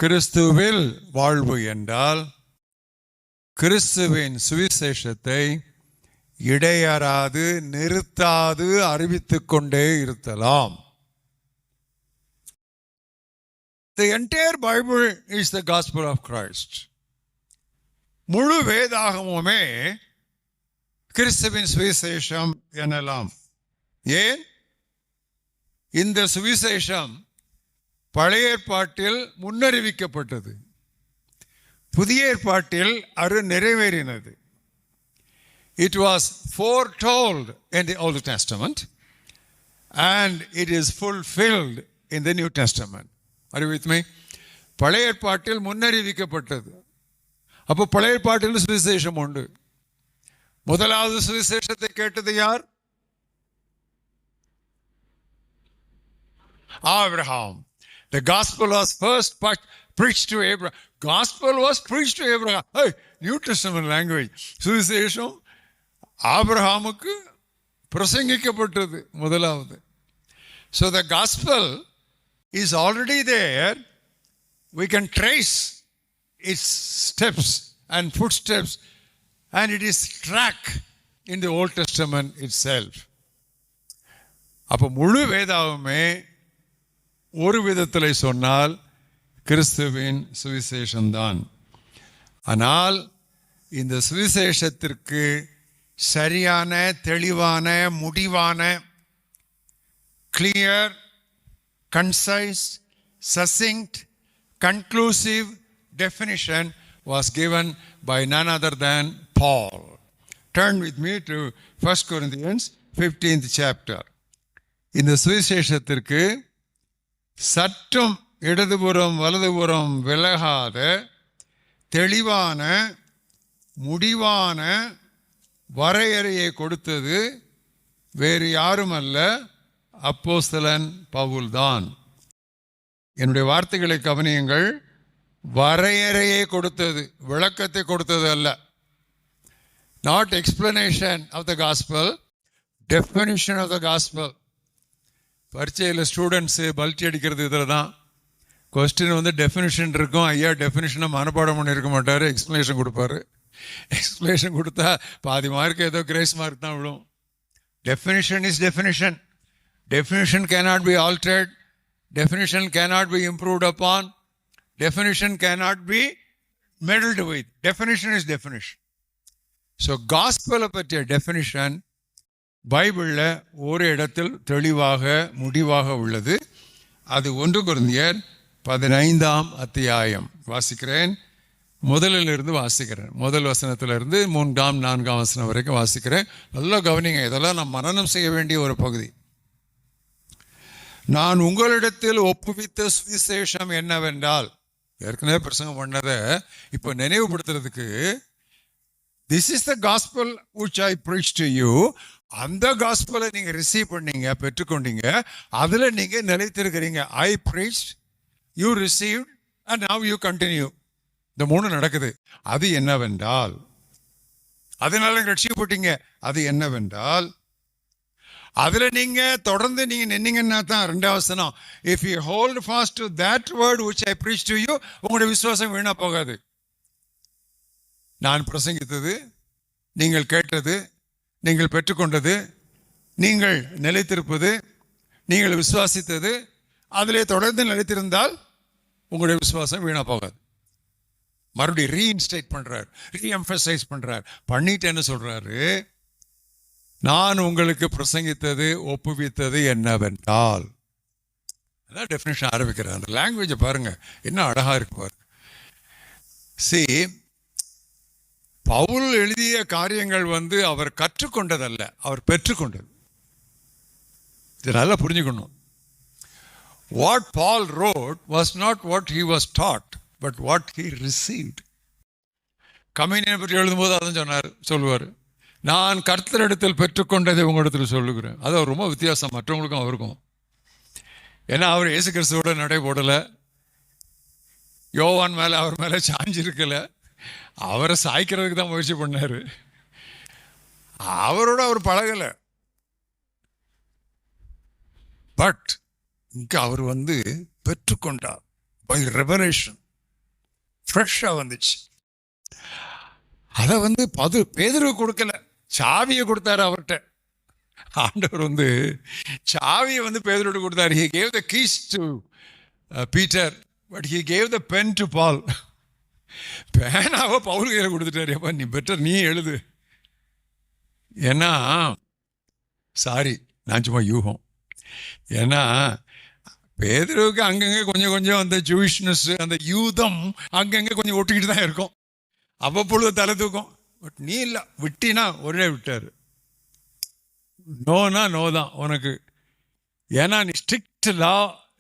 கிறிஸ்துவில் வாழ்வு என்றால் கிறிஸ்துவின் சுவிசேஷத்தை இடையறாது நிறுத்தாது அறிவித்துக் கொண்டே இருக்கலாம். The entire Bible is the gospel of Christ. முழு வேதாகமுமே கிறிஸ்துவின் சுவிசேஷம் எனலாம். ஏன்? இந்த சுவிசேஷம் பழைய ஏற்பாட்டில் முன்னறிவிக்கப்பட்டது, புதிய ஏற்பாட்டில் அது நிறைவேறினது. It was foretold in the Old Testament and it is fulfilled in the New Testament. Are you with me? பழைய ஏற்பாட்டில் முன்னறிவிக்கப்பட்டது. அப்போ பழைய ஏற்பாட்டில் சுவிசேஷம் உண்டு. முதலாவது சுவிசேஷத்தை கேட்டது யார்? Abraham. The gospel was first preached to Abraham. Gospel was preached to Abraham. Hey, New Testament language. சுவிசேஷம் ஆபிரகாமுக்கு பிரசங்கிக்கப்பட்டது முதலாவது. So the gospel is already there. We can trace its steps and footsteps and it is track in the Old Testament itself. அப்போ முழு வேதாகமே ஒரு விதத்தில் சொன்னால் கிறிஸ்துவின் சுவிசேஷம்தான். ஆனால் இந்த சுவிசேஷத்திற்கு சரியான தெளிவான முடிவான clear, concise, succinct, conclusive definition was given by none other than Paul. Turn with me to 1 Corinthians 15th chapter. இந்த சுவிசேஷத்திற்கு சற்றும் இடதுபுறம் வலதுபுறம் விலகாத தெளிவான முடிவான வரையறையை கொடுத்தது வேறு யாரும் அல்ல, அப்போஸ்தலன் பவுல்தான். என்னுடைய வார்த்தைகளை கவனியுங்கள். வரையறையை கொடுத்தது, விளக்கத்தை கொடுத்தது அல்ல. Not explanation of the gospel, definition of the gospel. பரீட்சையில் ஸ்டூடெண்ட்ஸு பல்ட்டி அடிக்கிறது இதில் தான். கொஸ்டின் வந்து டெஃபினிஷன் இருக்கும். ஐயா டெஃபினிஷனை மனப்பாடம் பண்ணி இருக்க மாட்டார், எக்ஸ்பிளனேஷன் கொடுப்பாரு. எக்ஸ்பிளனேஷன் கொடுத்தா பாதி மார்க் ஏதோ கிரேஸ் மார்க் தான் விடும். Definition is definition. Definition cannot be altered. Definition cannot be improved upon. Definition cannot be meddled with. Definition is definition. So gospel பற்றிய definition பைபிளில் ஒரு இடத்தில் தெளிவாக முடிவாக உள்ளது. அது 1 கொரிந்தியர் 15ஆம் அத்தியாயம். வாசிக்கிறேன், முதலிலிருந்து வாசிக்கிறேன். முதல் வசனத்திலிருந்து 3ஆம் 4ஆம் வசனம் வரைக்கும் வாசிக்கிறேன். நல்லா கவனிங்க, இதெல்லாம் நாம் மனனம் செய்ய வேண்டிய ஒரு பகுதி. நான் உங்களிடத்தில் ஒப்புவித்த சுவிசேஷம் என்னவென்றால், ஏற்கனவே பிரசங்கம் பண்ணதை இப்போ நினைவுபடுத்துறதுக்கு, this is the gospel which I preached to you. அந்த காஸ்பலை நீங்கள் ரிசீவ் பண்ணீங்க, பெற்றுக்கொண்டீங்க, அதில் நீங்கள் நிலைத்திருக்கிறீங்க. I preached, you received and now you continue. இந்த 3 நடக்குது. அது என்னவென்றால், அதனால ரட்சிக்கப்பட்டீங்க. அது என்னவென்றால், அதுல நீங்க தொடர்ந்து நீங்க நின்னீங்கன்னா தான் 2ஆம் வசனம், if you hold fast to that word which I preached to you, உங்களுடைய விசுவாசம் வீணா போகாது. நான் பிரசங்கித்தது, நீங்கள் கேட்டது, நீங்கள் பெற்றுக்கொண்டது, நீங்கள் நிலைத்திருப்பது, நீங்கள் விசுவாசித்தது, அதிலே தொடர்ந்து நிலைத்திருந்தால் உங்களுடைய விசுவாசம் வீணா போகாது. மறுபடியும் ரீஇன்ஸ்டேட் பண்றார், ரீஎம்பசைஸ் பண்றார். பண்ணிட்டு என்ன சொல்றாரு? நான் உங்களுக்கு பிரசங்கித்தது ஒப்புவித்தது என்னவென்றால், அதான் டெஃபினிஷன் ஆரம்பிக்கிறார். அந்த லாங்குவேஜை பாருங்க, என்ன அழகா இருக்கு பாருங்க. பவுல் எழுதிய காரியங்கள் வந்து அவர் கற்றுக்கொண்டதல்ல, அவர் பெற்றுக்கொண்டது. இது நல்லா புரிஞ்சுக்கணும். What Paul wrote was not what he was taught, but what he received. Communion பற்றி எழுதும்போது அதான் சொல்லுவார், நான் கர்த்தரிடத்தில் பெற்றுக்கொண்டதை உங்களிடத்தில் சொல்லுகிறேன். அது அவர் ரொம்ப வித்தியாசம் மற்றவங்களுக்கும் அவருக்கும். ஏன்னா அவர் இயேசு கிறிஸ்துவோட நடை போடலை, யோவான் மேலே அவர் மேலே சாஞ்சிருக்கல, அவரை சாய்க்கிறதுக்கு தான் முயற்சி பண்ணார். அவரோட அவர் பழகலை. பட் இங்கே அவர் வந்து பெற்றுக்கொண்டார் பை ரெவலேஷன். ஃப்ரெஷ்ஷாக வந்துச்சு. அதை பேதுருவுக்கு கொடுக்கல, சாவியை கொடுத்தாரு அவர்கிட்ட. ஆண்டவர் சாவியை பேதுருவுக்கு கொடுத்தாரு. He gave the keys to Peter, but he gave the pen to Paul. பேனாவை பவுல் கையில் கொடுத்துட்டாரு. அப்பா நீ பெட்டர் நீ எழுது. ஏன்னா சாரி நான் சும்மா யூகம். ஏன்னா பேதுருவுக்கு அங்கங்கே கொஞ்சம் கொஞ்சம் அந்த ஜூயிஷ்னஸ், அந்த யூதம் அங்கங்கே கொஞ்சம் ஒட்டிக்கிட்டு தான் இருக்கும். அவ்வப்பொழுது தலை தூக்கும். பட் நீ இல்லை, விட்டினா ஒரே விட்டார். நோனா நோ தான் உனக்கு. ஏன்னா நீ ஸ்ட்ரிக்ட் லா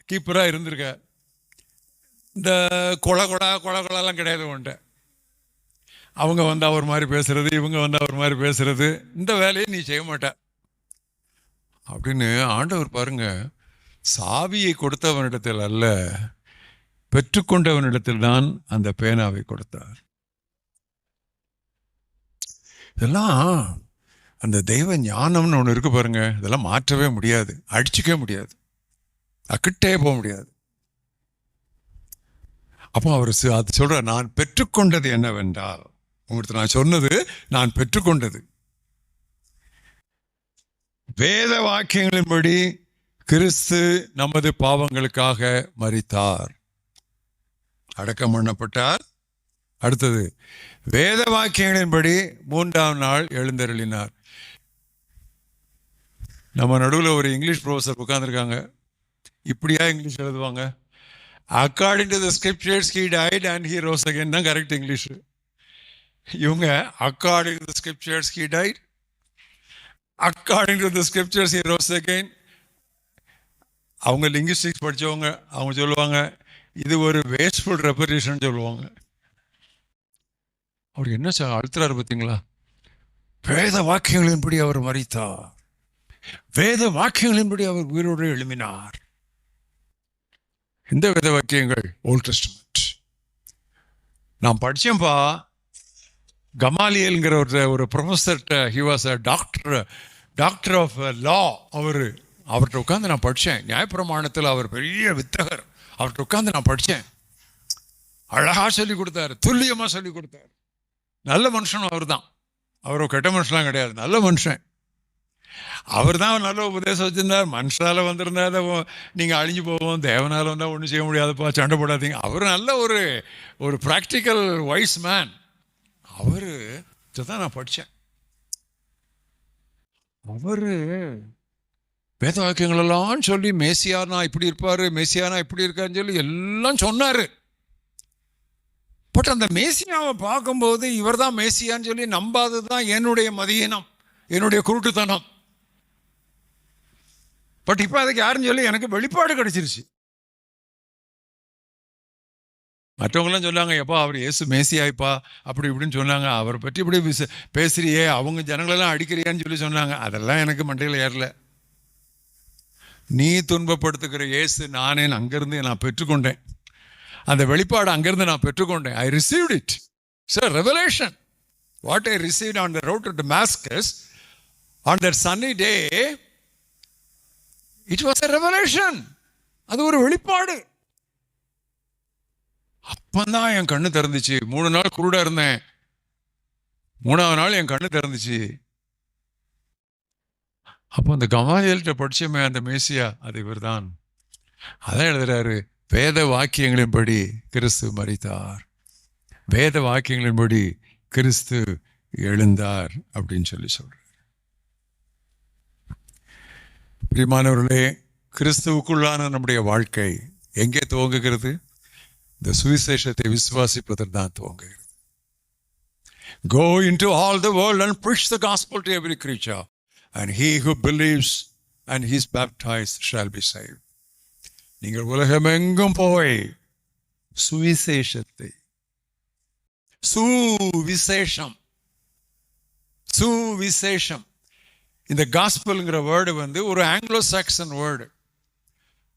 கீப்பராக இருந்திருக்க. இந்த கொலலாம் கிடையாது உன்ட்ட. அவங்க ஒரு மாதிரி பேசுறது, இவங்க ஒரு மாதிரி பேசுறது, இந்த வேலையை நீ செய்ய மாட்ட அப்படின்னு ஆண்டவர் பாருங்க, சாவியை கொடுத்தவனிடத்தில் அல்ல, பெற்றுக்கொண்டவனிடத்தில் தான் அந்த பேனாவை கொடுத்தார். இதெல்லாம் அந்த தெய்வ ஞானம்னு ஒன்று இருக்கு பாருங்க. இதெல்லாம் மாற்றவே முடியாது, அடிச்சுக்கவே முடியாது, அக்கிட்டே போக முடியாது. அப்போ அவர் அது சொல்ற, நான் பெற்றுக்கொண்டது என்னவென்றால், உங்களுக்கு நான் சொன்னது நான் பெற்றுக்கொண்டது வேத வாக்கியங்களின்படி கிறிஸ்து நமது பாவங்களுக்காக மரித்தார், அடக்கம் பண்ணப்பட்டார். அடுத்தது வேத வாக்கியங்களின்படி 3ஆம் நாள் எழுந்தருளினார். நம்ம நடுவில் ஒரு இங்கிலீஷ் ப்ரொஃபஸர் உட்கார்ந்துருக்காங்க. இப்படியா இங்கிலீஷ் எழுதுவாங்க? According to the scriptures he died and he rose again தான் கரெக்ட் இங்கிலீஷ். இவங்க according to the scriptures he died, according to the scriptures he rose again. அவங்க லிங்குஸ்டிக்ஸ் படித்தவங்க, அவங்க சொல்லுவாங்க இது ஒரு வேஸ்ட்ஃபுல் ரெப்பரேஷன் சொல்லுவாங்க. அவர் என்ன அழுத்துறாரு பார்த்தீங்களா? வேத வாக்கியங்களின்படி அவர் மரித்தார், வேத வாக்கியங்களின்படி அவர் உயிரோடு எழுப்பினார். இந்த வேத வாக்கியங்கள் ஓல்ட் டெஸ்டமென்ட். நான் படித்தேன்ப்பா. கமாலியல்ங்கிற ஒரு ப்ரொஃபஸர்கிட்ட, he was a doctor of law. அவர்கிட்ட உட்காந்து நான் படித்தேன். நியாயப்பிரமாணத்தில் அவர் பெரிய வித்தகர். அவர்கிட்ட உட்காந்து நான் படித்தேன். அழகாக சொல்லி கொடுத்தாரு, துல்லியமாக சொல்லி கொடுத்தாரு. நல்ல மனுஷனும் அவர் தான். அவர் கெட்ட மனுஷன்லாம் கிடையாது, நல்ல மனுஷன். அவர் தான் நல்ல உபதேசம் வச்சிருந்தார். மனுஷனால வந்திருந்தார் நீங்கள் அழிஞ்சு போவோம், தேவனால் வந்தால் ஒன்றும் செய்ய முடியாதுப்பா, சண்டை போடாதீங்க. அவர் நல்ல ஒரு ப்ராக்டிக்கல் வைஸ் மேன். அவர் தான் நான் படித்தேன். அவர் வேத வாக்கியங்களெல்லாம் சொல்லி மேசியானா இப்படி இருப்பார், மேசியானா இப்படி இருக்காருன்னு சொல்லி எல்லாம் சொன்னார். பட் அந்த மேசியாவை பார்க்கும்போது இவர் தான் மேசியான்னு சொல்லி நம்பாதது தான் என்னுடைய மதியினம், என்னுடைய குருட்டுத்தனம். பட் இப்போ அதுக்கு யாருன்னு சொல்லி எனக்கு வெளிப்பாடு கிடைச்சிருச்சு. மற்றவங்களாம் சொன்னாங்க, எப்பா அவர் இயேசு மேசியாய்ப்பா அப்படி இப்படின்னு சொன்னாங்க. அவரை பற்றி இப்படி பேசுறியே, அவங்க ஜனங்களெல்லாம் அடிக்கிறியான்னு சொல்லி சொன்னாங்க. அதெல்லாம் எனக்கு மண்டையில் ஏறல. நீ துன்பப்படுத்துகிற இயேசு நானே அங்கிருந்து நான் பெற்றுக்கொண்டேன். அந்த வெளிப்பாடு அங்கிருந்து நான் பெற்றுக்கொண்டேன். I received it. It's a revelation. What I received on the road to Damascus on that sunny day, it was a revelation. அது ஒரு வெளிப்பாடு. அப்பந்தான் என் கண்ணு திறந்துச்சு. 3 நாள் குருடா இருந்தேன். 3ஆவது நாள் என் கண்ணு திறந்துச்சு. அப்போ அந்த கமாலியல்கிட்ட படிச்சமே அந்த மேசியா, அது இவர் தான். அதான் எழுதுறாரு, வேத வாக்கியங்களின்படி கிறிஸ்து மரித்தார், வேத வாக்கியங்களின்படி கிறிஸ்து எழுந்தார் அப்படின்னு சொல்லி சொல்றார். பிரியமானவர்களே, கிறிஸ்துவுக்குள்ளான நம்முடைய வாழ்க்கை எங்கே துவங்குகிறது? இந்த சுவிசேஷத்தை விசுவாசிப்பதில் தான் துவங்குகிறது. Go into all the world and preach the gospel to every creature, and he who believes and is baptized shall be saved. நீங்கள் உலகமெங்கும் போய் சுவிசேஷத்தை, சுவிசேஷம், இந்த காஸ்பல்ங்கிற வேர்டு ஒரு ஆங்கிலோ சாக்சன் வேர்டு.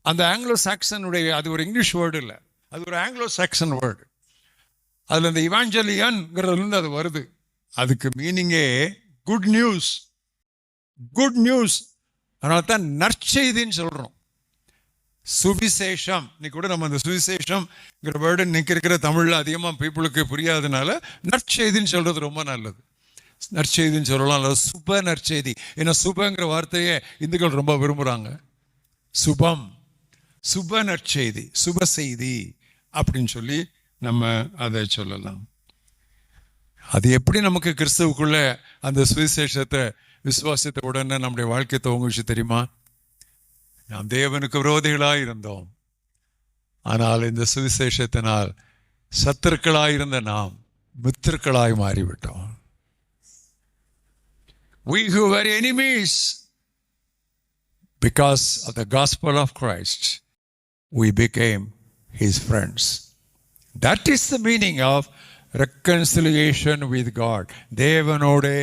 அந்த ஆங்கிலோ சாக்சனுடைய, அது ஒரு இங்கிலீஷ் வேர்டு இல்லை, அது ஒரு ஆங்கிலோ சாக்சன் வேர்டு. அதில் இந்த இவாஞ்சலியன்ங்கிறதுலேருந்து அது வருது. அதுக்கு மீனிங்கே குட் நியூஸ், குட் நியூஸ். அதனால தான் நற்செய்தின்னு சொல்கிறோம். சுவிசேஷம். இன்னைக்கு கூட நம்ம அந்த சுவிசேஷம்ங்கிற வேர்டு இன்னைக்கு இருக்கிற தமிழ்ல அதிகமாக பீப்புளுக்கு புரியாதனால நற்செய்தின்னு சொல்றது ரொம்ப நல்லது. நற்செய்தின்னு சொல்லலாம், அல்லது சுப நற்செய்தி. ஏன்னா சுபங்கிற வார்த்தையே இந்துக்கள் ரொம்ப விரும்புகிறாங்க. சுபம், சுப நற்செய்தி, சுப செய்தி அப்படின்னு சொல்லி நம்ம அதை சொல்லலாம். அது எப்படி நமக்கு கிறிஸ்துவுக்குள்ள அந்த சுவிசேஷத்தை விசுவாசத்தை உடனே நம்முடைய வாழ்க்கை துவங்குச்சு தெரியுமா? நாம் தேவனுக்கு விரோதிகளாய் இருந்தோம், ஆனால் இந்த சுவிசேஷத்தினால் சத்துருக்களாயிருந்த நாம் மித்திருக்களாய் மாறிவிட்டோம். We who were enemies, because of the gospel of Christ, we became his friends. That is the meaning of reconciliation with God. தேவனோடே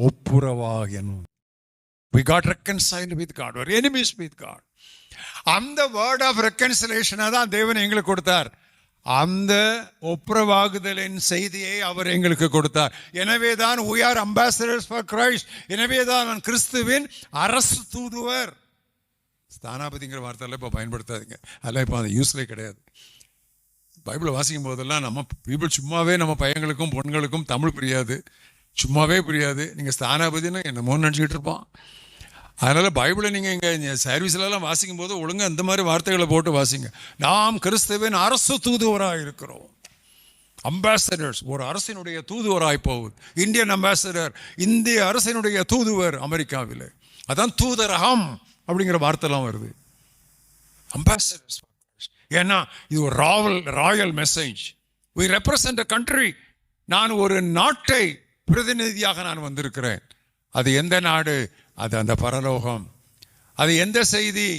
ஒப்புரவாகணும். We got reconciled with God. We were enemies with God. அந்த word of reconciliation தான் தேவன் எங்களுக்கு கொடுத்தார். அந்த ஒப்புரவாகுதலின் செய்தியை அவர் எங்களுக்கு கொடுத்தார். எனவே தான் we are ambassadors for Christ. எனவே தான் நான் கிறிஸ்துவின் அரசு தூதுவர். ஸ்தானாபதிங்கிற வார்த்தையெல்லாம் இப்போ பயன்படுத்தாதீங்க, அதெல்லாம் இப்போ அந்த யூஸ்லேயே கிடையாது. பைபிளை வாசிக்கும் போதெல்லாம் நம்ம பீப்புள் சும்மாவே நம்ம பையங்களுக்கும் பொண்களுக்கும் தமிழ் புரியாது, சும்மாவே புரியாது. நீங்கள் ஸ்தானாபதினு என்னமோ நினச்சிக்கிட்டு இருப்பான். அதனால் பைபிளை நீங்கள் இங்கே சர்வீஸ்லாம் வாசிக்கும் போது ஒழுங்காக இந்த மாதிரி வார்த்தைகளை போட்டு வாசிங்க. நாம் கிறிஸ்துவின் அரசு தூதுவராக இருக்கிறோம். அம்பாசடர்ஸ், ஒரு அரசினுடைய தூதுவராய் போகுது. இந்தியன் அம்பாசடர், இந்திய அரசினுடைய தூதுவர் அமெரிக்காவில். அதான் தூதரகம் அப்படிங்கிற வார்த்தைலாம் வருது. அம்பாசடர்ஸ். ஏன்னா இது ஒரு Royal message. we represent a country. நான் ஒரு நாட்டை பிரதிநிதியாக நான் வந்திருக்கிறேன். அது எந்த நாடு? அது அந்த பரலோகம். அது எந்த செய்தி?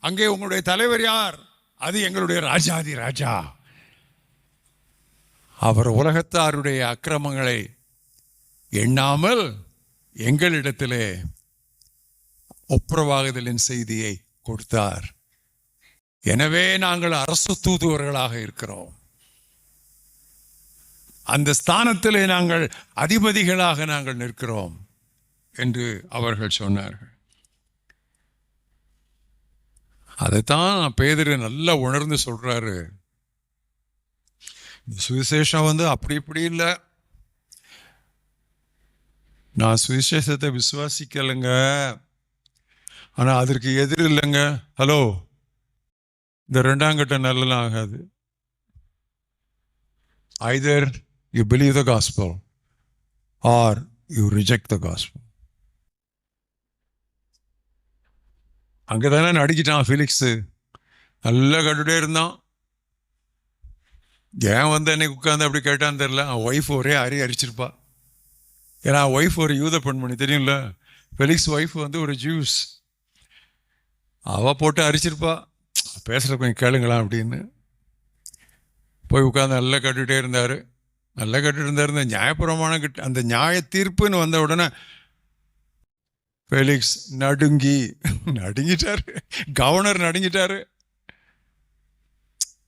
அங்கே உங்களுடைய தலைவர் யார்? அது எங்களுடைய ராஜாதி ராஜா. அவர் உலகத்தாருடைய அக்கிரமங்களை எண்ணாமல் எங்களிடத்திலே ஒப்புரவாகுதலின் செய்தியை கொடுத்தார். எனவே நாங்கள் அரசு தூதுவர்களாக இருக்கிறோம். அந்த ஸ்தானத்திலே நாங்கள் அதிபதிகளாக நாங்கள் நிற்கிறோம் என்று அவர்கள் சொன்னார்கள். அதைத்தான் பேதுரு நல்லா உணர்ந்து சொல்றாரு. சுவிசேஷம் அப்படி இப்படி இல்லை. நான் சுவிசேஷத்தை விசுவாசிக்கலைங்க, ஆனால் அதற்கு எதிர் இல்லைங்க. ஹலோ, இந்த ரெண்டாம் கட்ட நல்லலாம் ஆகாது. either you believe the gospel or you reject the gospel. அங்கதானே நடிக்கிட்டான் ஃபெலிக்ஸு. நல்லா கட்டுட்டே இருந்தான். ஏன் அன்னைக்கு உட்காந்து அப்படி கேட்டான்னு தெரியல. அவன் ஒய்ஃப் ஒரே அரிச்சிருப்பா. ஏன்னா ஒய்ஃப் ஒரு யூத பெண்மணி, தெரியும்ல. ஃபெலிக்ஸ் ஒய்ஃப் ஒரு ஜூஸ். அவள் போட்டு அரிச்சிருப்பா. பேசுகிற கொஞ்சம் கேளுங்களா அப்படின்னு போய் உட்காந்து நல்லா கட்டுகிட்டே இருந்தார். நல்லா கட்டுட்டு இருந்தார். இந்த நியாயப்பிரமாணம் கிட்ட அந்த நியாய தீர்ப்புன்னு வந்த உடனே ஃபெலிக்ஸ் நடுங்கிட்டாரு. கவர்னர் நடுங்கிட்டாரு.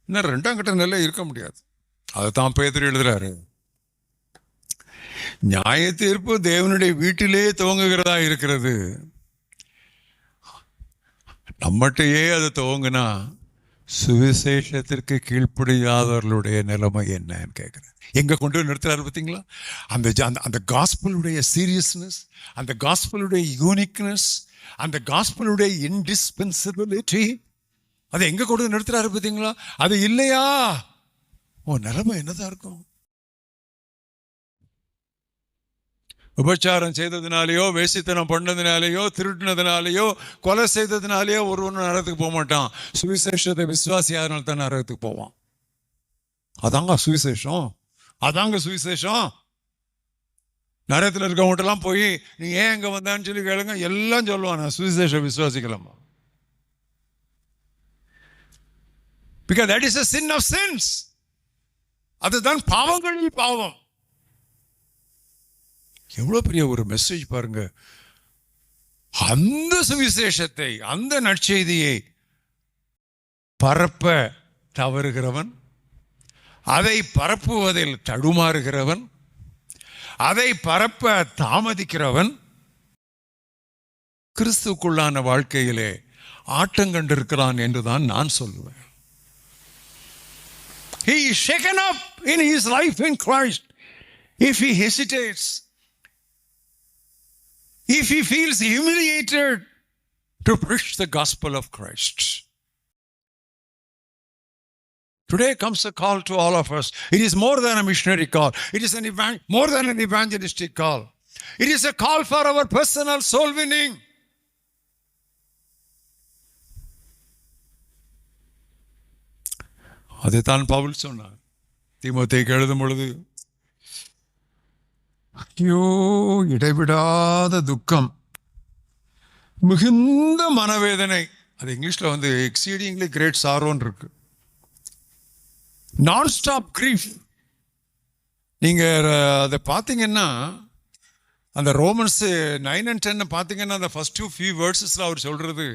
இன்னும் ரெண்டாம் கட்ட நல்லா இருக்க முடியாது. அதை தான் பேதுரு எழுதுறாரு. நியாய தீர்ப்பு தேவனுடைய வீட்டிலே துவங்குகிறதா இருக்கிறது. நம்மகிட்டயே அது துவங்குனா சுவிசேஷத்திற்கு கீழ்ப்படியாதவர்களுடைய நிலைமை என்னன்னு கேட்குறேன். எங்கே கொண்டு போய் நிறுத்துறாரு பார்த்தீங்களா? அந்த காஸ்பலுடைய சீரியஸ்னஸ், அந்த காஸ்பலுடைய யூனிக்னஸ், அந்த காஸ்பலுடைய இன்டிஸ்பென்சிபிலிட்டி, அதை எங்கே கொண்டு நிறுத்துறாரு பார்த்தீங்களா? அது இல்லையா நிலைமை என்னதான் இருக்கும்? உபச்சாரம் செய்ததுனாலேயோ, வேசித்தனம் பண்ணதுனாலேயோ, திருட்டினதுனாலேயோ, கொலை செய்ததுனாலேயோ ஒருவன் நரகத்துக்கு போக மாட்டான். சுவிசேஷத்தை விசுவாசியாதனால தான் நரகத்துக்கு போவான். அதாங்க சுவிசேஷம். அதாங்க சுவிசேஷம். நரகத்தில் இருக்கவங்கள்ட்டெல்லாம் போய் நீ ஏன் இங்கே வந்தான்னு சொல்லி கேளுங்க, எல்லாம் சொல்லுவான் நான் சுவிசேஷம் விசுவாசிக்கலாமா. Because that is a sin of sins. அதுதான் பாவங்களில் பாவம். எவ்வளோ பெரிய ஒரு மெசேஜ் பாருங்க. அந்த சுவிசேஷத்தை, அந்த நற்செய்தியை பரப்ப தவறுகிறவன், அதை பரப்புவதில் தடுமாறுகிறவன், அதை பரப்ப தாமதிக்கிறவன் கிறிஸ்துக்குள்ளான வாழ்க்கையிலே ஆட்டம் கண்டிருக்கிறான் என்றுதான் நான் சொல்லுவேன். He is shaken up in his life in Christ. If he hesitates, if he feels humiliated to preach the gospel of Christ. Today comes a call to all of us. It is more than a missionary call. It is more than an evangelistic call. It is a call for our personal soul winning. அதைத்தான் பவுல் சொன்னார் தீமோத்தேயுக்கு எழுதும் பொழுது. ஐயோ, இடைவிடாத துக்கம், மிகுந்த மனவேதனை. அது இங்கிலீஷ்ல எக்ஸீடிங்லி கிரேட் சாரோன்னு இருக்கு. நான் ஸ்டாப் கிரீஃப். நீங்க அதை பார்த்தீங்கன்னா, அந்த ரோமன்ஸ் 9 and 10 பார்த்தீங்கன்னா, அந்த ஃபர்ஸ்ட் ஃபியூ வேர்ட்ஸஸ்ல அவர் சொல்றது,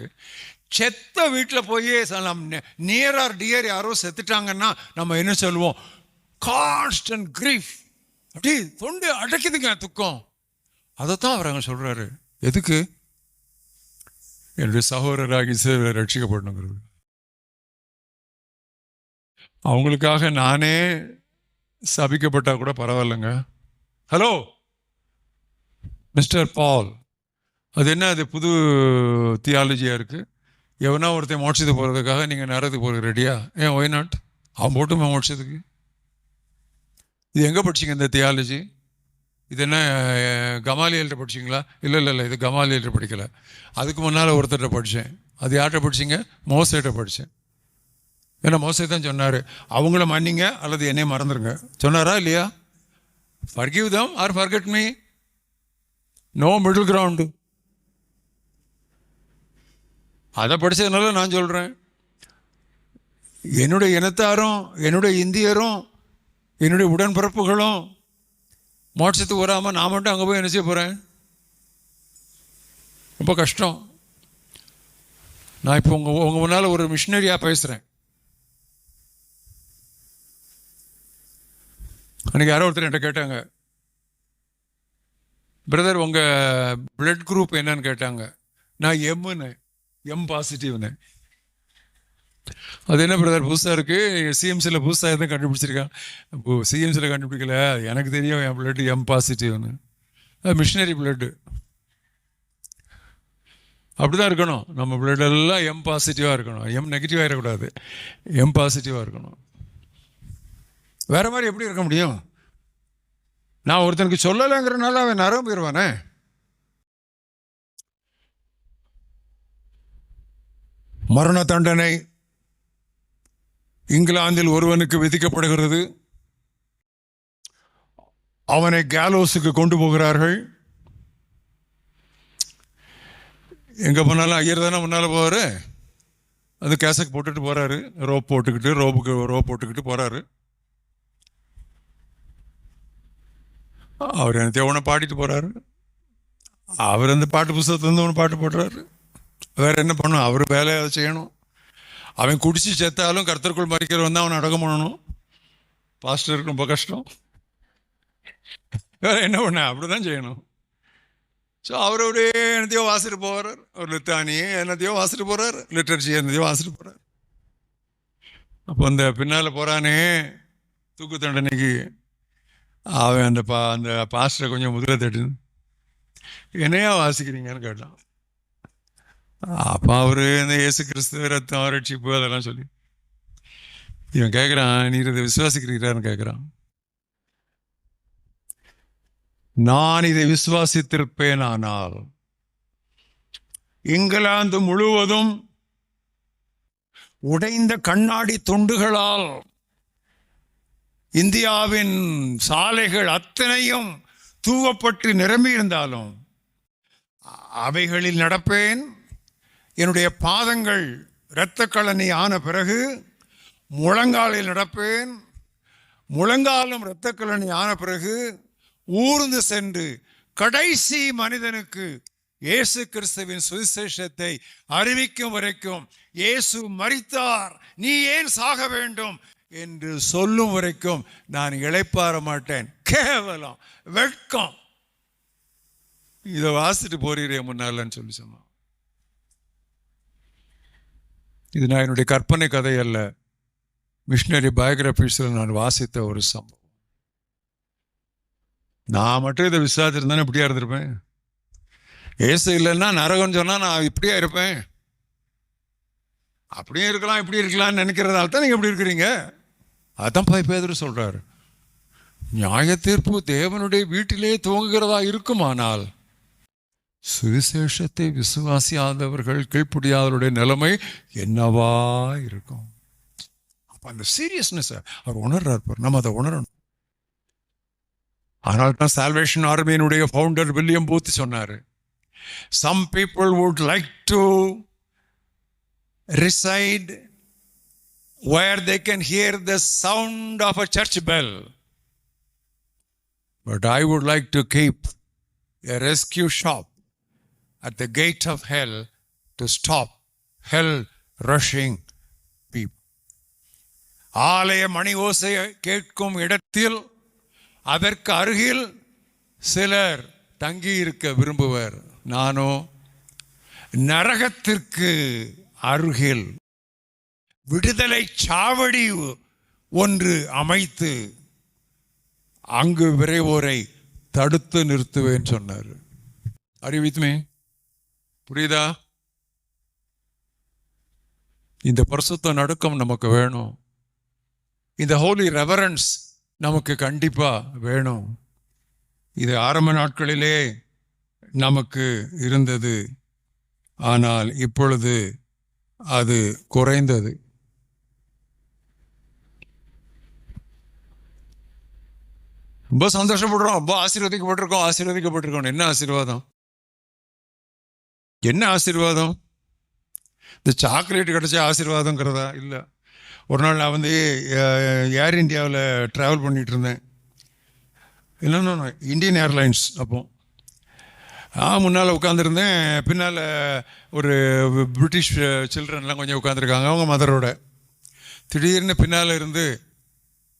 செத்த வீட்டில் போய் நியர் ஆர் டியர் யாரோ செத்துட்டாங்கன்னா நம்ம என்ன சொல்லுவோம்? Constant grief. அப்படி தொண்டு அடைக்குதுங்க துக்கம். அதைத்தான் அவர் அங்கே சொல்றாரு. எதுக்கு? என்னுடைய சகோதரராகி ரட்சிக்கப்படணுங்கிறது. அவங்களுக்காக நானே சபிக்கப்பட்டா கூட பரவாயில்லைங்க. ஹலோ மிஸ்டர் பால், அது என்ன, அது புது தியாலஜியா இருக்கு. எவனா ஒருத்தன் மோட்சத்துக்கு போகிறதுக்காக நீங்கள் நரத்துக்கு போகிறது ரெடியா? ஏன் ஒய் நாட்? அவன் போட்டுமா மோட்சத்துக்கு? இது எங்கே படிச்சிங்க இந்த தியாலஜி? இது என்ன கமாலியல்கிட்ட படிச்சிங்களா? இல்லை, இது கமாலியல்கிட்ட படிக்கலை. அதுக்கு முன்னால் ஒருத்தர்கிட்ட படித்தேன். அது யார்கிட்ட படிச்சிங்க? மோசேட்ட படித்தேன். ஏன்னா மோசே தான் சொன்னார், அவங்கள மன்னிங்க அல்லது என்னைய மறந்துடுங்க. சொன்னாரா இல்லையா? forgive them or forget me. No middle ground. அதை படித்ததுனால நான் சொல்கிறேன், என்னுடைய இனத்தாரும் என்னுடைய இந்தியரும் என்னுடைய உடன்பிறப்புகளும் மோட்சத்துக்கு வராமல் நான் மட்டும் அங்கே போய் என்ன செய்ய போகிறேன்? ரொம்ப கஷ்டம். நான் இப்போ உங்கள் முன்னால் ஒரு மிஷினரியாக பேசுகிறேன். அன்றைக்கி யாரோ ஒருத்தர் என்கிட்ட கேட்டாங்க, பிரதர் உங்கள் பிளட் குரூப் என்னன்னு கேட்டாங்க. நான் எம் பாசிட்டிவ்னு. அது என்ன பிரதர் புதுசாக இருக்குது, சிஎம்சியில் புதுசாக எதுவும் கண்டுபிடிச்சிருக்கான்? சிஎம்சியில் கண்டுபிடிக்கல, எனக்கு தெரியும் என் பிளட் எம் பாசிட்டிவ்னு. அது மிஷினரி பிளட்டு. அப்படி தான் இருக்கணும். நம்ம பிளட் எல்லாம் எம் பாசிட்டிவாக இருக்கணும். எம் நெகட்டிவாக இருக்கக்கூடாது, எம் பாசிட்டிவாக இருக்கணும். வேற மாதிரி எப்படி இருக்க முடியும்? நான் ஒருத்தனுக்கு சொல்லலைங்கிறனால அவன் நரம் போயிடுவானே. மரண தண்டனை இங்கிலாந்தில் ஒருவனுக்கு விதிக்கப்படுகிறது. அவனை கேலோஸுக்கு கொண்டு போகிறார்கள். எங்க போனாலும் ஐயர் தானே முன்னால போவாரு. அது கேசக் போட்டுட்டு போறாரு, ரோப் போட்டுக்கிட்டு போறாரு. அவர் என்ன தேவனை பாடிட்டு போறாரு. அவர் அந்த பாட்டு புஸ்தகத்துலேருந்து ஒன்று பாட்டு போடுறாரு. வேற என்ன பண்ணும்? அவர் வேலையை அதை செய்யணும். அவன் குடிச்சு செத்தாலும் கர்த்தருக்குள் மறிக்கிறவன் தான் அவனை அடக்கம் பண்ணணும். பாஸ்டருக்கு ரொம்ப கஷ்டம். வேற என்ன பண்ண? அப்படிதான் செய்யணும். ஸோ அவருடைய என்னத்தையோ வாசிட்டு போகிறார். ஒரு லித்தானியே என்னத்தையோ வாசிட்டு போகிறார், லிட்டர்ஜி என்னத்தையோ வாசிட்டு போகிறார். அப்போ அந்த பின்னால் போகிறானே தூக்கு தண்டனைக்கு, அவன் அந்த பாஸ்டரை கொஞ்சம் முதல தட்டு, என்னையா வாசிக்கிறீங்கன்னு கேட்டான். அப்போ அவரு இந்த இயேசு கிறிஸ்துவ ரத்தம் ரட்சிப்பு அதெல்லாம் சொல்லி இவன் கேட்குறான், நீர் இதை விசுவாசிக்கிறீரான்னு கேட்குறான். நான் இதை விசுவாசித்திருப்பேன், ஆனால் இங்கிலாந்து முழுவதும் உடைந்த கண்ணாடி துண்டுகளால் இந்தியாவின் சாலைகள் அத்தனையும் தூவப்பட்டு நிரம்பி இருந்தாலும் அவைகளில் நடப்பேன். என்னுடைய பாதங்கள் இரத்த கழனி ஆன பிறகு முழங்காலில் நடப்பேன். முழங்காலும் இரத்த கழனி ஆன பிறகு ஊர்ந்து சென்று கடைசி மனிதனுக்கு இயேசு கிறிஸ்துவின் சுவிசேஷத்தை அறிவிக்கும் வரைக்கும், இயேசு மரித்தார், நீ ஏன் சாக வேண்டும் என்று சொல்லும் வரைக்கும் நான் இளைப்பாற மாட்டேன். கேவலம், வெட்கம். இதை வாசிட்டு போறீரே முன்னாலன்னு சொல்லி சொன்னான். இது நான் என்னுடைய கற்பனை கதை அல்ல, மிஷினரி பயோகிராபிஸில் நான் வாசித்த ஒரு சம்பவம். நான் மட்டும் இதை விசாரிச்சிருந்தானே இப்படியா இருந்திருப்பேன். ஏசு இல்லைன்னா நரகம்னு சொன்னால் நான் இப்படியா இருப்பேன். அப்படியே இருக்கலாம், இப்படி இருக்கலாம்னு நினைக்கிறதால தான் நீங்கள் எப்படி இருக்கிறீங்க. அதான் பேதுரு சொல்கிறாரு, நியாய தீர்ப்பு தேவனுடைய வீட்டிலே துவங்குகிறதா இருக்குமானால் சுவிசேஷத்தை விசுவாசியாதவர்கள், கீழ்ப்படியாதவருடைய நிலைமை என்னவா இருக்கும். அப்போ அந்த சீரியஸ்னஸ் அவர் உணர்றார். நம்ம அதை உணரணும். அதனால தான் சால்வேஷன் ஆர்மியினுடைய ஃபவுண்டர் வில்லியம் பூத் சொன்னார், some people would like to reside where they can hear the sound of a church bell, but I would like to keep a rescue shop at the gate of hell to stop hell rushing people. ஆலய மணி ஓசை கேட்கும் இடத்தில் அதற்கு அருகில் சிலர் தங்கி இருக்க விரும்புவர். நானோ நரகத்திற்கு அருகில் விடுதலை சாவடி ஒன்று அமைத்து அங்கு விரைவோரை தடுத்து நிறுத்துவேன் சொன்னார். அறிவித்துமே புரியுதா? இந்த பரிசுத்த நடுக்கம் நமக்கு வேணும். இந்த ஹோலி ரெவரன்ஸ் நமக்கு கண்டிப்பா வேணும். இது ஆரம்ப நாட்களிலே நமக்கு இருந்தது, ஆனால் இப்பொழுது அது குறைந்தது. ரொம்ப சந்தோஷப்படுறோம், ரொம்ப ஆசீர்வதிக்கப்பட்டிருக்கோம். என்ன ஆசீர்வாதம், என்ன ஆசீர்வாதம்? இந்த சாக்லேட் கிடைச்ச ஆசீர்வாதங்கிறதா? இல்லை. ஒரு நாள் நான் வந்து ஏர் இந்தியாவில் ட்ராவல் பண்ணிகிட்டு இருந்தேன். இல்லைன்னா இந்தியன் ஏர்லைன்ஸ். அப்போ முன்னால் உட்காந்துருந்தேன், பின்னால் ஒரு பிரிட்டிஷ் சில்ட்ரன்லாம் கொஞ்சம் உட்காந்துருக்காங்க அவங்க மதரோட. திடீர்னு பின்னால் இருந்து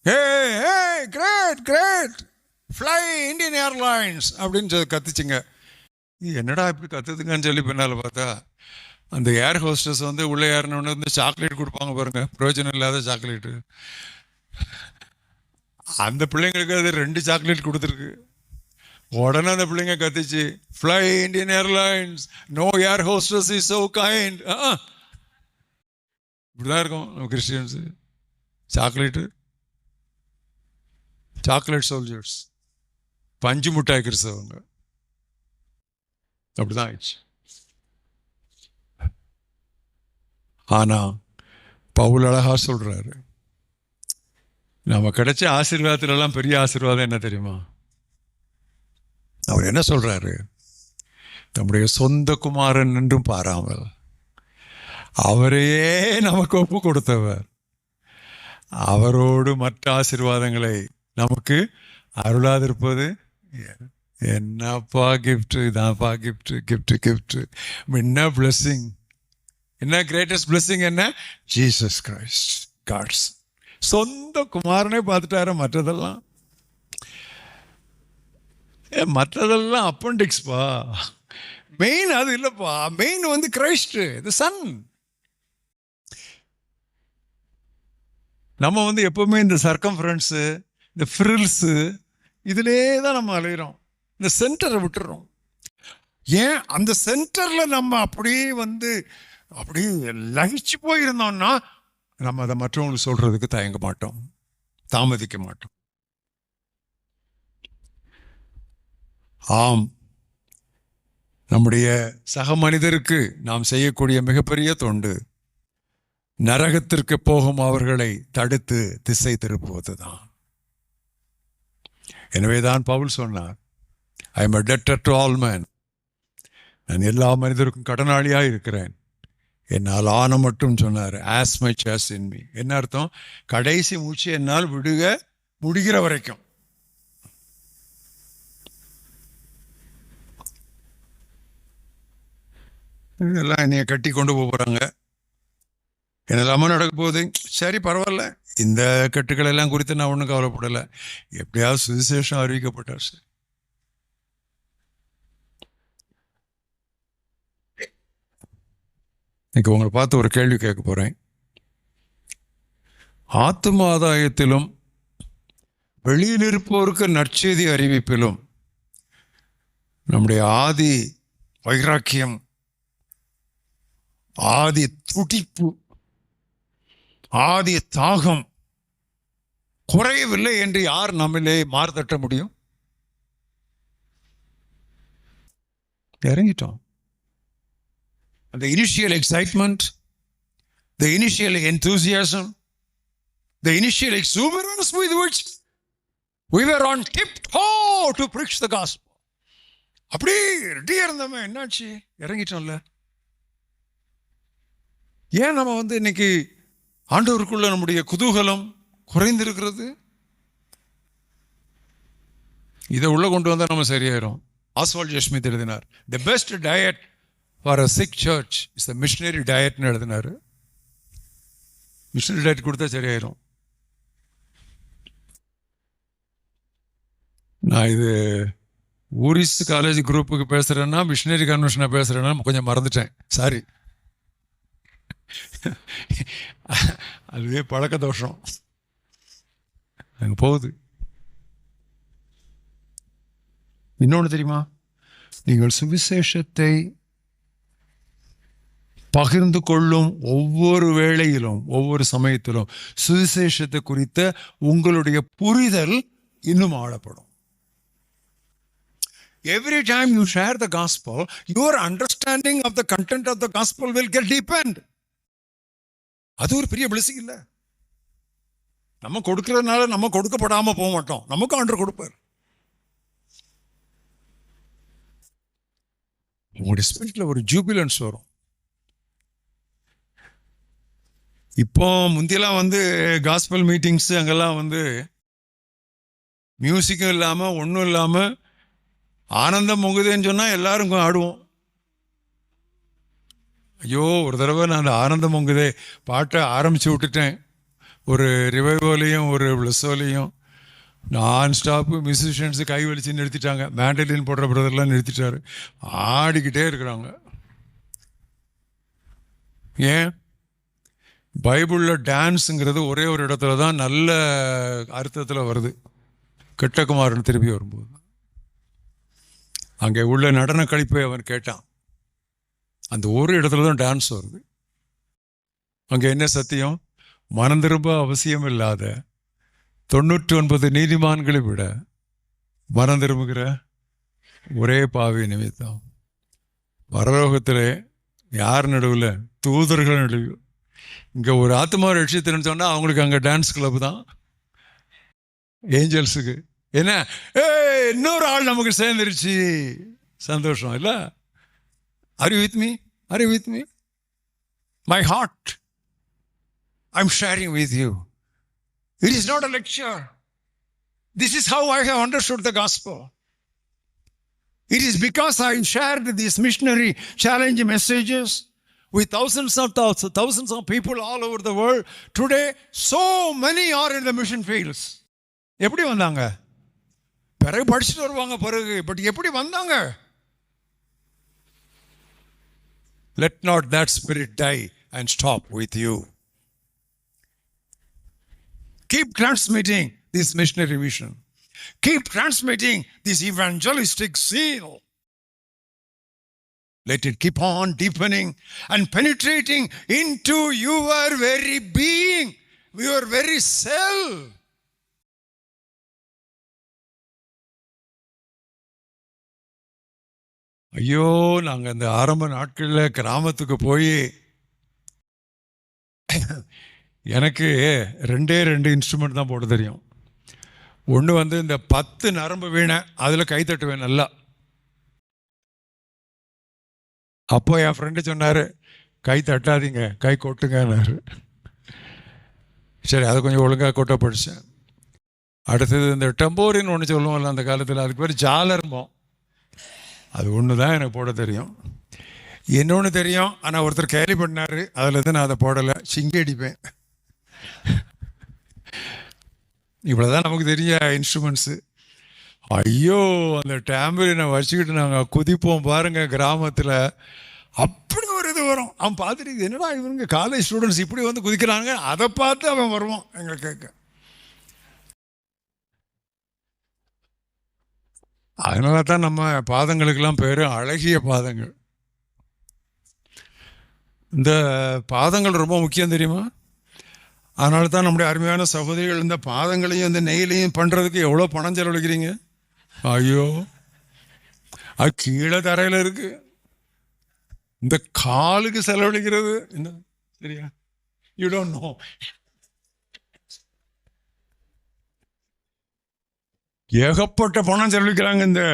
hey hey great great fly Indian Airlines அப்படின்னு கத்துச்சுங்க. என்னடா இப்படி கத்துதுங்கன்னு சொல்லி பின்னால் பார்த்தா அந்த ஏர் ஹோஸ்டஸ் வந்து உள்ளே ஏறினோன்னு வந்து சாக்லேட் கொடுப்பாங்க பாருங்க, பிரயோஜனம் இல்லாத சாக்லேட்டு. அந்த பிள்ளைங்களுக்கு அது 2 சாக்லேட் கொடுத்துருக்கு. உடனே அந்த பிள்ளைங்க கத்துச்சு, fly Indian Airlines, no air hostess is so kind. இப்படிதான் இருக்கும் நம்ம கிறிஸ்டியன்ஸு. சாக்லேட் சோல்ஜர்ஸ், பஞ்சு முட்டாய் கிறிஸ்தவங்க. அப்படிதான் ஆயிடுச்சு. ஆனா பவுல் அழகா சொல்றாரு, நம்ம கிடைச்ச ஆசீர்வாதத்திலெல்லாம் பெரிய ஆசீர்வாதம் என்ன தெரியுமா? அவர் என்ன சொல்றாரு? நம்முடைய சொந்த குமாரன் என்றும் பாராமல் அவரையே நமக்கு ஒப்பு கொடுத்தவர், அவரோடு மற்ற ஆசீர்வாதங்களை நமக்கு அருளாதிருப்பது என்னப்பா கிஃப்ட். இதான்ப்பா கிஃப்ட் கிஃப்ட் கிஃப்ட். என்ன பிளெஸ்ஸிங், என்ன கிரேட்டஸ்ட் பிளெஸ்ஸிங் என்ன? Jesus Christ. காட்ஸ் சொந்த குமாரனே பார்த்துட்டாரு. மற்றதெல்லாம் அப்பண்டிக்ஸ்பா, மெயின் அது இல்லைப்பா. மெயின் வந்து கிரைஸ்ட், தி சன். நம்ம வந்து எப்பவுமே இந்த சர்க்கம்ஃபரன்ஸு, இந்த ஃப்ரில்ஸு, இதிலே தான் நம்ம அலைகிறோம். இந்த சென்டரை விட்டுறோம். ஏன் அந்த சென்டரில் நம்ம அப்படியே வந்து அப்படியே லகிச்சு போயிருந்தோம்னா நம்ம அதை மற்றவங்களுக்கு சொல்றதுக்கு தயங்க மாட்டோம், தாமதிக்க மாட்டோம். ஆம், நம்முடைய சக மனிதருக்கு நாம் செய்யக்கூடிய மிகப்பெரிய தொண்டு நரகத்திற்கு போகும் அவர்களை தடுத்து திசை திருப்புவதுதான். எனவேதான் பவுல் சொன்னார், I am a debtor to all men. நான் எல்லா மனிதருக்கும் கடனாளியாக இருக்கிறேன், என்னால் ஆன மட்டும் சொன்னார். as much as in me. என்ன அர்த்தம்? கடைசி மூச்சு என்னால் முடிகிற வரைக்கும். இதெல்லாம் என்னைய கட்டி கொண்டு போகிறாங்க, என்னெல்லாமோ நடக்க போகுது. சரி பரவாயில்ல, இந்த கட்டுக்கள் எல்லாம் குறித்து நான் ஒன்றும் கவலைப்படலை. எப்படியாவது சுவிசேஷம் அறிவிக்கப்பட்டார் சார். இன்னைக்கு உங்களை பார்த்து ஒரு கேள்வி கேட்க போகிறேன். ஆத்தும ஆதாயத்திலும் வெளியில் இருப்போருக்கு நற்செய்தி அறிவிப்பிலும் நம்முடைய ஆதி வைராக்கியம், ஆதி துடிப்பு, ஆதி தாகம் குறையவில்லை என்று யார் நம்மளே மாறுதட்ட முடியும்? இறங்கிட்டோம். அந்த initial excitement, the initial enthusiasm, the initial exuberance with which we were on tiptoe to preach the gospel. அப்படியே ரெடியா இருந்தோமே, என்னாச்சு? இறங்கிட்டோம்ல. ஏன் நம்ம இன்னைக்கு ஆண்டவருக்குள்ள நம்முடைய குதூகலம் குறைந்திருக்கிறது? இதை உள்ள கொண்டு வந்தா நம்ம சரியாயிரும். ஆஸ்வால்ட் ஜெஸ்மித் எழுதினார், the best diet for a sick church is the missionary டயட்னு எழுதினார். மிஷனரி டயட் கொடுத்தா சரியாயிரும். நான் இது ஊரிஸ் காலேஜ் குரூப்புக்கு பேசுறேன்னா, மிஷனரி கன்வென்ஷனை பேசுறேன்னா கொஞ்சம் மறந்துட்டேன், சாரி. அதுவே பழக்க தோஷம் அங்கே போகுது. இன்னொன்று தெரியுமா? நீங்கள் சுவிசேஷத்தை பகிர்ந்து கொள்ளும் ஒவ்வொரு வேளையிலும், ஒவ்வொரு சமயத்திலும் சுவிசேஷத்தை குறித்த உங்களுடைய புரிதல் இன்னும் ஆழப்படும். Every time you share the gospel, your understanding of the content of the gospel will get deepened. அது ஒரு பெரிய blessing இல்ல? நம்ம கொடுக்கிறதுனால நம்ம கொடுக்கப்படாம போக மாட்டோம், நமக்கு ஆண்டவர் கொடுப்பார். உங்களுடைய ஸ்பிரிட்ல ஒரு ஜூபிலன்ஸ் வரும். இப்போ முந்தியெல்லாம் காஸ்பல் மீட்டிங்ஸ் அங்கெல்லாம் மியூசிக்கும் இல்லாம ஒன்றும் இல்லாம ஆனந்தம் பொங்குதேன்னு சொன்னா எல்லாரும் ஆடுவோம். ஐயோ, ஒரு தடவை நான் அந்த ஆனந்தம் பொங்குதே பாட்டை ஆரம்பிச்சு விட்டுட்டேன். ஒரு ரிவைவோலையும் ஒரு பிளஸோலையும் நான் ஸ்டாப்பு மியூசிஷியன்ஸு கை வலிச்சு நிறுத்திட்டாங்க. மேண்டலின் போடுற பிரதர்லாம் நிறுத்திட்டாரு. ஆடிக்கிட்டே இருக்கிறாங்க. ஏன்? பைபிளில் டான்ஸுங்கிறது ஒரே ஒரு இடத்துல தான் நல்ல அர்த்தத்தில் வருது. கெட்டகுமாரன் திருப்பி வரும்போது அங்கே உள்ள நடன கழிப்பை அவன் கேட்டான். அந்த ஒரு இடத்துல தான் டான்ஸ் வருது. அங்கே என்ன சத்தியம்? மனம் திரும்ப அவசியம் இல்லாத 99 நீதிமான்களை விட மனம் திரும்புகிற ஒரே பாவி நிமித்தம். பரலோகத்தில் யார் நடுவில்? தூதர்கள் நடுவில். இங்கே ஒரு ஆத்மா ரட்சித்துன்னு சொன்னால் அவங்களுக்கு அங்கே டான்ஸ் கிளப் தான், ஏஞ்சல்ஸுக்கு. என்ன, இன்னொரு ஆள் நமக்கு சேர்ந்துருச்சு, சந்தோஷம் இல்லை? Are you with me? Are you with me? My heart, I'm sharing with you. It is not a lecture. This is how I have understood the gospel. It is because I shared these missionary challenge messages with thousands of people all over the world. Today, so many are in the mission fields. எப்படி வந்தாங்க? பிறகு படிச்சுட்டு வருவாங்க பிறகு. But எப்படி வந்தாங்க? Let not that spirit die and stop with you. Keep transmitting this missionary vision. Keep transmitting this evangelistic zeal. Let it keep on deepening and penetrating into your very being, your very self. ஐயோ, நாங்கள் அந்த ஆரம்ப நாட்களில் கிராமத்துக்கு போய் எனக்கு 2 instrument தான் போட தெரியும். ஒன்று இந்த 10 நரம்பு வீணை, அதில் கை தட்டுவேன் நல்லா. அப்போ என் ஃப்ரெண்டு சொன்னார், கை தட்டாதீங்க, கை கொட்டுங்கன்னாரு. சரி, அதை கொஞ்சம் ஒழுங்காக கொட்ட படித்தேன். அடுத்தது இந்த டெம்போரின்னு ஒன்று சொல்லுவோம்ல அந்த காலத்தில், அதுக்கு பேர் ஜாலர்மோ. அது ஒன்று தான் எனக்கு போட தெரியும். இன்னொன்று தெரியும், ஆனால் ஒருத்தர் கேலி பண்ணார், அதில் நான் அதை போடலை, சிங்கி அடிப்பேன். இவ்வளோதான் நமக்கு தெரிய இன்ஸ்ட்ருமெண்ட்ஸு. ஐயோ, அந்த டேம்பரினை வச்சுக்கிட்டு நாங்கள் குதிப்போம் பாருங்கள் கிராமத்தில். அப்படி ஒரு இது இருந்து வரும். அவன் பார்த்துட்டு இது என்னடா இவங்க காலேஜ் ஸ்டூடெண்ட்ஸ் இப்படி வந்து குதிக்கிறாங்க, அதை பார்த்து அவன் வருவான் எங்களை கேட்க. அதனால தான் நம்ம பாதங்களுக்கெல்லாம் பேர் அழகிய பாதங்கள். இந்த பாதங்கள் ரொம்ப முக்கியம் தெரியுமா? அதனால தான் நம்முடைய அருமையான சகோதரிகள் இந்த பாதங்களையும் இந்த நெய்லையும் பண்ணுறதுக்கு எவ்வளோ பணம் செலவழிக்கிறீங்க. ஐயோ, அது கீழே தரையில் இருக்கு. இந்த காலுக்கு செலவழிக்கிறது என்ன சரியா? You don't know. ஏகப்பட்ட பணம் செலவழிக்கிறாங்க இந்த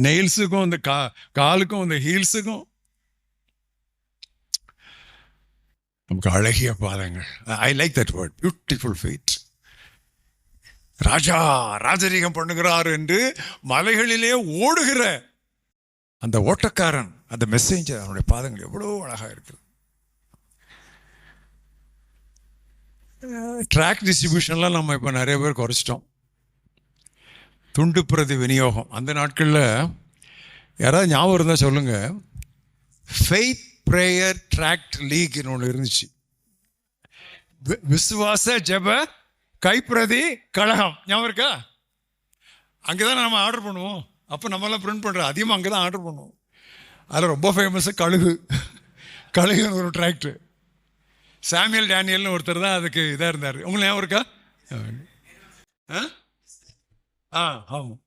நெயில்ஸுக்கும் இந்த காலுக்கும் இந்த ஹீல்ஸுக்கும். நமக்கு அழகிய பாதங்கள். I like that word, beautiful feet. ராஜா ராஜரீகம் பண்ணுகிறார் என்று மலைகளிலே ஓடுகிற அந்த ஓட்டக்காரன், அந்த மெசேஞ்சர், அவனுடைய பாதங்கள் எவ்வளோ அழகாக இருக்குது. ட்ராக் டிஸ்ட்ரிபியூஷன்லாம் நம்ம இப்போ நிறைய பேர் குறைச்சிட்டோம். துண்டு பிரதி விநியோகம் அந்த நாட்களில் யாராவது ஞாபகம் இருந்தால் சொல்லுங்கள். ஃபெய்த் ப்ரேயர் ட்ராக்ட் லீக்னு ஒன்று இருந்துச்சு. விசுவாச ஜெப கைப்பிரதி கழகம் ஞாபகம் இருக்கா? அங்கே தான் நம்ம ஆர்டர் பண்ணுவோம். அப்போ நம்மளாம் பிரிண்ட் பண்ணுறோம், அதிகமாக அங்கே தான் ஆர்டர் பண்ணுவோம். அதில் ரொம்ப ஃபேமஸாக கழுகுன்னு ஒரு டிராக்டர். சாமியல் டேனியல்னு ஒருத்தர் தான் அதுக்கு இதாக இருந்தார். உங்களுக்கு ஞாபகம் இருக்கா? ஆமாம்,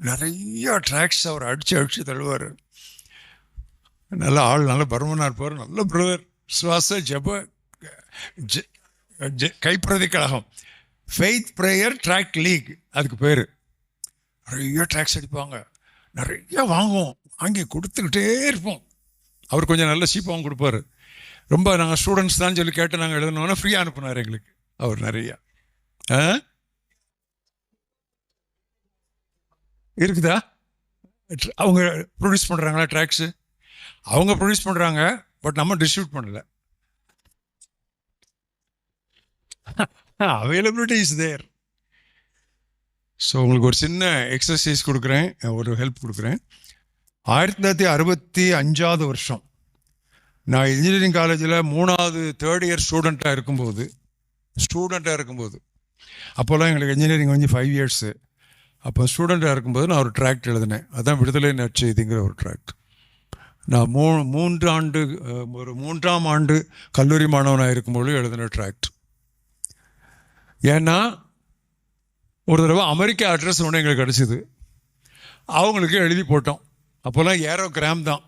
நிறைய ட்ராக்ஸ் அவர் அடித்து தள்ளுவார். நல்ல ஆள், நல்ல பருமனாக இருப்பார், நல்ல பிரதர். சுவாச ஜப கைப்பிரதி கழகம், ஃபெய்த் ப்ரேயர் ட்ராக் லீக் அதுக்கு பேர். நிறைய ட்ராக்ஸ் அடிப்பாங்க, நிறைய வாங்குவோம், வாங்கி கொடுத்துக்கிட்டே இருப்போம். அவர் கொஞ்சம் நல்ல சீப்பாகவும் கொடுப்பார். ரொம்ப நாங்கள் ஸ்டூடெண்ட்ஸ் தான் சொல்லி கேட்டு நாங்கள் எழுதணுன்னா ஃப்ரீயாக அனுப்புனார் எங்களுக்கு அவர் நிறையா. இருக்குதா? அவங்க ப்ரொடியூஸ் பண்ணுறாங்களா ட்ராக்ஸு? அவங்க ப்ரொடியூஸ் பண்ணுறாங்க, பட் நம்ம டிஸ்ட்ரிபியூட் பண்ணலை. Availability is there. ஸோ உங்களுக்கு ஒரு சின்ன எக்ஸசைஸ் கொடுக்குறேன், ஒரு ஹெல்ப் கொடுக்குறேன். 1965 வருஷம் நான் இன்ஜினியரிங் காலேஜில் 3வது தேர்ட் இயர் ஸ்டூடெண்ட்டாக இருக்கும்போது அப்போல்லாம் எங்களுக்கு இன்ஜினியரிங் வந்து 5 இயர்ஸு. அப்போ ஸ்டூடெண்ட்டாக இருக்கும்போது நான் ஒரு ட்ராக்ட் எழுதினேன். அதுதான் விடுதலை நற்செய்திங்கிற ஒரு ட்ராக்ட். நான் 3ஆம் ஆண்டு கல்லூரி மாணவனாக இருக்கும்போது எழுதின ட்ராக்ட். ஏன்னா ஒரு தடவை அமெரிக்கா அட்ரஸ் ஒன்று எங்களுக்கு கிடச்சிது, அவங்களுக்கு எழுதி போட்டோம். அப்போல்லாம் ஏரோகிராம் தான்,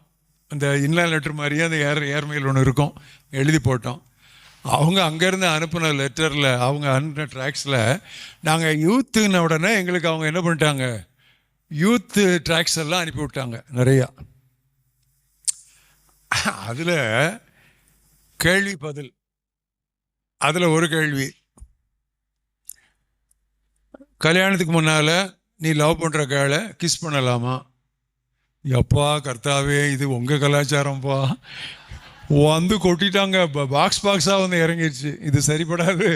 அந்த இன்லைன் லெட்டர் மாதிரியே அந்த ஏர்மெயில் ஒன்று இருக்கும், எழுதி போட்டோம். அவங்க அங்கேருந்து அனுப்பின லெட்டரில், அவங்க அனுப்பின ட்ராக்ஸில் நாங்கள் யூத்துன உடனே எங்களுக்கு அவங்க என்ன பண்ணிட்டாங்க, யூத்து ட்ராக்ஸ் எல்லாம் அனுப்பி விட்டாங்க நிறையா. அதில் கேள்வி பதில், அதில் ஒரு கேள்வி, கல்யாணத்துக்கு முன்னால் நீ லவ் பண்ணுற கேளை கிஸ் பண்ணலாமா? எப்பா கர்த்தாவே, இது உங்கள் கலாச்சாரம்ப்பா. வந்து கொட்டிட்டாங்க, பாக்ஸாக வந்து இறங்கிடுச்சு. இது சரிப்படாது.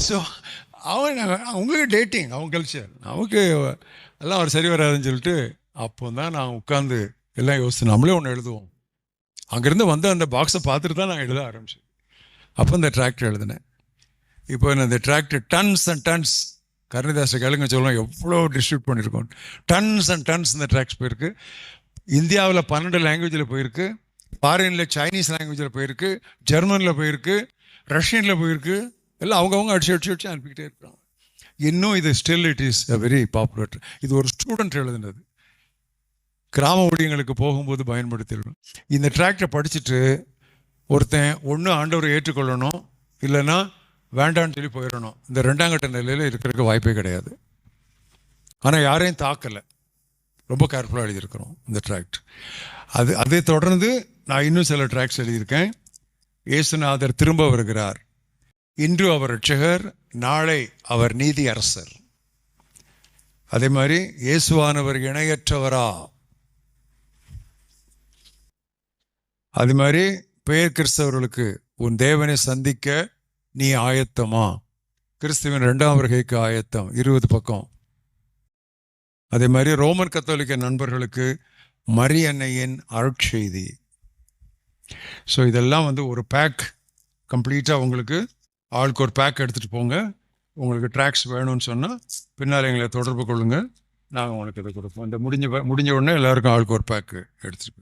ஸோ அவங்களுக்கு டேட்டிங், அவங்க கல்ச்சர், நமக்கு எல்லாம் அவர் சரி வராதுன்னு சொல்லிட்டு அப்போ தான் நான் உட்காந்து எல்லாம் யோசித்து நம்மளே ஒன்று எழுதுவோம். அங்கேருந்து வந்து அந்த பாக்ஸை பார்த்துட்டு தான் நான் எழுத ஆரம்பித்தேன். அப்போ இந்த ட்ராக்டர் எழுதினேன். இப்போ இந்த ட்ராக்டர் டன்ஸ் அண்ட் டன்ஸ், கருணதாச கேளுங்க சொல்லுவோம், எவ்வளோ டிஸ்ட்ரிபியூட் பண்ணியிருக்கோம். டன்ஸ் அண்ட் டன்ஸ் இந்த ட்ராக்ஸ் போயிருக்கு. இந்தியாவில் 12 லாங்குவேஜில் போயிருக்கு, ஃபாரினில் சைனீஸ் லாங்குவேஜில் போயிருக்கு, ஜெர்மனில் போயிருக்கு, ரஷ்யனில் போயிருக்கு. எல்லாம் அவங்கவுங்க அடிச்சு அனுப்பிக்கிட்டே இருக்காங்க. இன்னும் இது still it is a very popular. இது ஒரு ஸ்டூடெண்ட் எழுதுனது, கிராம ஊழியங்களுக்கு போகும்போது பயன்படுத்திடணும். இந்த ட்ராக்டரை படிச்சுட்டு ஒருத்தன் ஒன்று ஆண்டவரை ஏற்றுக்கொள்ளணும், இல்லைன்னா வேண்டான்னு சொல்லி போயிடணும். இந்த 2ஆம் கட்ட நிலையில் இருக்கிறதுக்கு வாய்ப்பே கிடையாது. ஆனால் யாரையும் தாக்கலை, ரொம்ப கேர்ஃபுல்லாக எழுதியிருக்கிறோம் இந்த ட்ராக்ட். அதை தொடர்ந்து நான் இன்னும் சில ட்ராக்ட்ஸ் எழுதியிருக்கேன். இயேசுநாதர் திரும்ப வருகிறார், இன்று அவர் ரட்சகர், நாளை அவர் நீதி அரசர். அதே மாதிரி இயேசுவானவர் இணையற்றவரா, அது மாதிரி பெயர் கிறிஸ்தவர்களுக்கு உன் தேவனை சந்திக்க நீ ஆயத்தமா, கிறிஸ்துவின் 2ஆம் வருகைக்கு ஆயத்தம், 20 பக்கம். அதே மாதிரி ரோமன் கத்தோலிக்க நண்பர்களுக்கு மரியன்னையின் அருட்செய்தி. ஸோ இதெல்லாம் வந்து ஒரு பேக் கம்ப்ளீட்டாக உங்களுக்கு ஆளுக்கு ஒரு பேக் எடுத்துகிட்டு போங்க. உங்களுக்கு ட்ராக்ஸ் வேணும்னு சொன்னால் பின்னால் எங்களை தொடர்பு கொள்ளுங்கள், நாங்கள் உங்களுக்கு இதை கொடுப்போம். இந்த முடிஞ்ச உடனே எல்லாருக்கும் ஆளுக்கு ஒரு பேக்கு எடுத்துகிட்டு